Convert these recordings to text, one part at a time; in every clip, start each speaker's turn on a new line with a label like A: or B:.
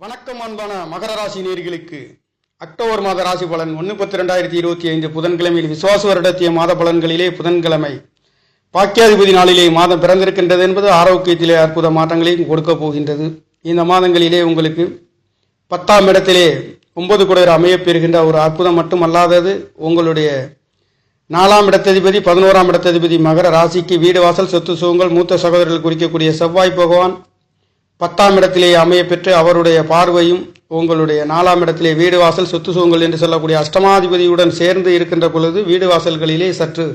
A: வணக்கம் அன்பான மகர ராசி நேயர்களுக்கு அக்டோபர் மாத ராசி பலன் 1/10/2025 புதன்கிழமையில் விசுவாச வருடத்திய மாத பலன்களிலே புதன்கிழமை பாக்கியாதிபதி நாளிலே மாதம் பிறந்திருக்கின்றது என்பது ஆரோக்கியத்திலே அற்புத மாற்றங்களையும் கொடுக்க போகின்றது. இந்த மாதங்களிலே உங்களுக்கு 10ஆம் இடத்திலே 9 குடையர் அமையப் பெறுகின்ற ஒரு அற்புதம் மட்டுமல்லாதது, உங்களுடைய 4ஆம் இடத்ததிபதி 11ஆம் இடத்ததிபதி மகர ராசிக்கு வீடு வாசல் சொத்து சுகங்கள் மூத்த சகோதரர்கள் குறிக்கக்கூடிய செவ்வாய் பகவான் 10ஆம் இடத்திலே அமைய பெற்று அவருடைய பார்வையும் உங்களுடைய 4ஆம் இடத்திலே வீடு வாசல் சொத்து சுகங்கள் என்று சொல்லக்கூடிய அஷ்டமாதிபதியுடன் சேர்ந்து இருக்கின்ற பொழுது வீடு வாசல்களிலே சற்று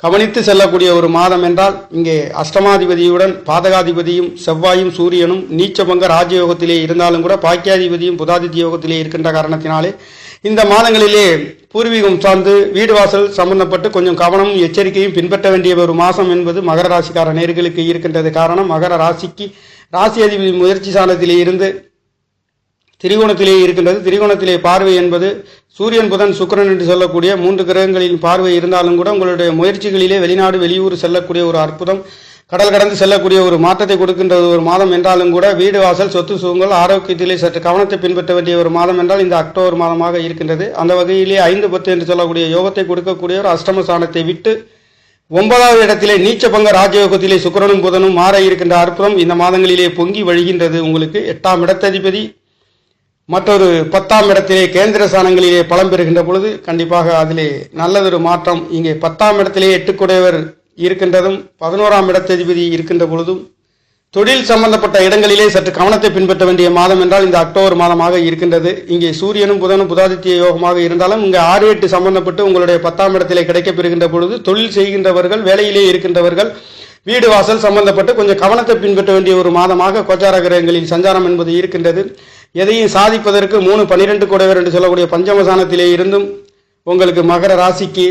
A: கவனித்து செல்லக்கூடிய ஒரு மாதம் என்றால், இங்கே அஷ்டமாதிபதியுடன் பாதகாதிபதியும் செவ்வாயும் சூரியனும் நீச்சபங்க ராஜயோகத்திலே இருந்தாலும் கூட பாக்கியாதிபதியும் புதாதித்ய யோகத்திலே இருக்கின்ற காரணத்தினாலே இந்த மாதங்களிலே பூர்வீகம் சார்ந்து வீடு வாசல் சம்பந்தப்பட்டு கொஞ்சம் கவனமும் எச்சரிக்கையும் பின்பற்ற வேண்டிய ஒரு மாதம் என்பது மகர ராசிக்கார நேயர்களுக்கு இருக்கின்றது. காரணம், மகர ராசிக்கு ராசி அதிபதி முயற்சி சாணத்திலே இருந்து திரிகோணத்திலே இருக்கின்றது. திரிகோணத்திலே பார்வை என்பது சூரியன் புதன் சுக்கிரன் என்று சொல்லக்கூடிய 3 கிரகங்களின் பார்வை இருந்தாலும் கூட உங்களுடைய முயற்சிகளிலே வெளிநாடு வெளியூர் செல்லக்கூடிய ஒரு அற்புதம், கடல் கடந்து செல்லக்கூடிய ஒரு மாற்றத்தை கொடுக்கின்ற ஒரு மாதம் என்றாலும் கூட வீடு வாசல் சொத்து சுகங்கள் ஆரோக்கியத்திலே சற்று கவனத்தை பின்பற்ற வேண்டிய ஒரு மாதம் என்றால் இந்த அக்டோபர் மாதமாக இருக்கின்றது. அந்த வகையிலே 5-10 என்று சொல்லக்கூடிய யோகத்தை கொடுக்கக்கூடிய ஒரு அஷ்டம ஸ்தானத்தை விட்டு 9வது இடத்திலே நீச்சபங்க ராஜயோகத்திலே சுக்கிரனும் புதனும் மாற இருக்கின்ற அற்புதம் இந்த மாதங்களிலே பொங்கி வழிகின்றது. உங்களுக்கு 8ஆம் இடத்ததிபதி மற்றொரு 10ஆம் இடத்திலே கேந்திர ஸ்தானங்களிலே பலம் பெறுகின்ற பொழுது கண்டிப்பாக அதிலே நல்லதொரு மாற்றம். இங்கே 10ஆம் இடத்திலே 8 குடையவர் இருக்கின்றதும் 11ஆம் இடத்ததிபதி இருக்கின்ற பொழுதும் தொழில் சம்பந்தப்பட்ட இடங்களிலே சற்று கவனத்தை பின்பற்ற வேண்டிய மாதம் என்றால் இந்த அக்டோபர் மாதமாக இருக்கின்றது. இங்கே சூரியனும் புதனும் புதாதித்ய யோகமாக இருந்தாலும் இங்கே 6-8 சம்பந்தப்பட்டு உங்களுடைய 10ஆம் இடத்திலே கிடைக்கப் பெறுகின்ற பொழுது தொழில் செய்கின்றவர்கள், வேலையிலே இருக்கின்றவர்கள், வீடு வாசல் சம்பந்தப்பட்டு கொஞ்சம் கவனத்தை பின்பற்ற வேண்டிய ஒரு மாதமாக கோச்சார கிரகங்களின் சஞ்சாரம் என்பது இருக்கின்றது. எதையும் சாதிப்பதற்கு 3-12 குடையவர் என்று சொல்லக்கூடிய பஞ்சமசானத்திலே இருந்தும் உங்களுக்கு மகர ராசிக்கு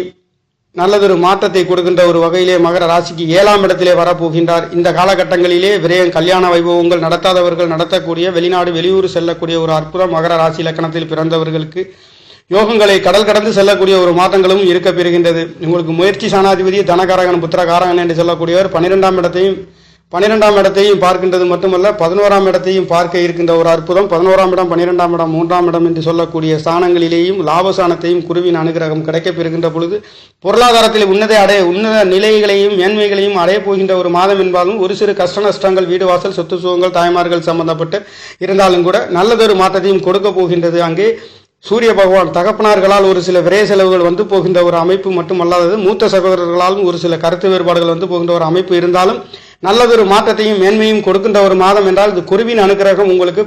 A: நல்லதொரு மாற்றத்தை கொடுக்கின்ற ஒரு வகையிலே மகர ராசிக்கு 7ஆம் இடத்திலே வரப்போகின்றார். இந்த காலகட்டங்களிலே விரயம் கல்யாண வைபவங்கள் நடத்தாதவர்கள் நடத்தக்கூடிய, வெளிநாடு வெளியூர் செல்லக்கூடிய ஒரு அற்புதம் மகர ராசி இலக்கணத்தில் பிறந்தவர்களுக்கு யோகங்களை கடல் கடந்து செல்லக்கூடிய ஒரு மாற்றங்களும் இருக்க பெறுகின்றது. உங்களுக்கு முயற்சி சாணாதிபதி தனகாரகன் புத்திரகாரகன் என்று சொல்லக்கூடியவர் 12ஆம் இடத்தையும் பார்க்கின்றது மட்டுமல்ல 11ஆம் இடத்தையும் பார்க்க இருக்கின்ற ஒரு அற்புதம். 11ஆம் இடம், 12ஆம் இடம், 3ஆம் இடம் என்று சொல்லக்கூடிய ஸ்தானங்களிலேயும் லாபஸ்தானத்தையும் குருவின் அனுகிரகம் கிடைக்கப் பெறுகின்ற பொழுது பொருளாதாரத்தில் உன்னத நிலைகளையும் மேன்மைகளையும் அடைய போகின்ற ஒரு மாதம் என்பாலும் ஒரு சிறு கஷ்ட நஷ்டங்கள் வீடு வாசல் சொத்து சுகங்கள் தாய்மார்கள் சம்பந்தப்பட்டு இருந்தாலும் கூட நல்லதொரு மாற்றத்தையும் கொடுக்க போகின்றது. அங்கே சூரிய பகவான் தகப்பனார்களால் ஒரு சில விரை செலவுகள் வந்து போகின்ற ஒரு அமைப்பு மட்டுமல்லாதது, மூத்த சகோதரர்களாலும் ஒரு சில கருத்து வேறுபாடுகள் வந்து போகின்ற ஒரு அமைப்பு இருந்தாலும் நல்லதொரு மாற்றத்தையும் மேன்மையும் கொடுக்கின்ற ஒரு மாதம் என்றால் இது குருவின் அனுகிரகம் உங்களுக்கு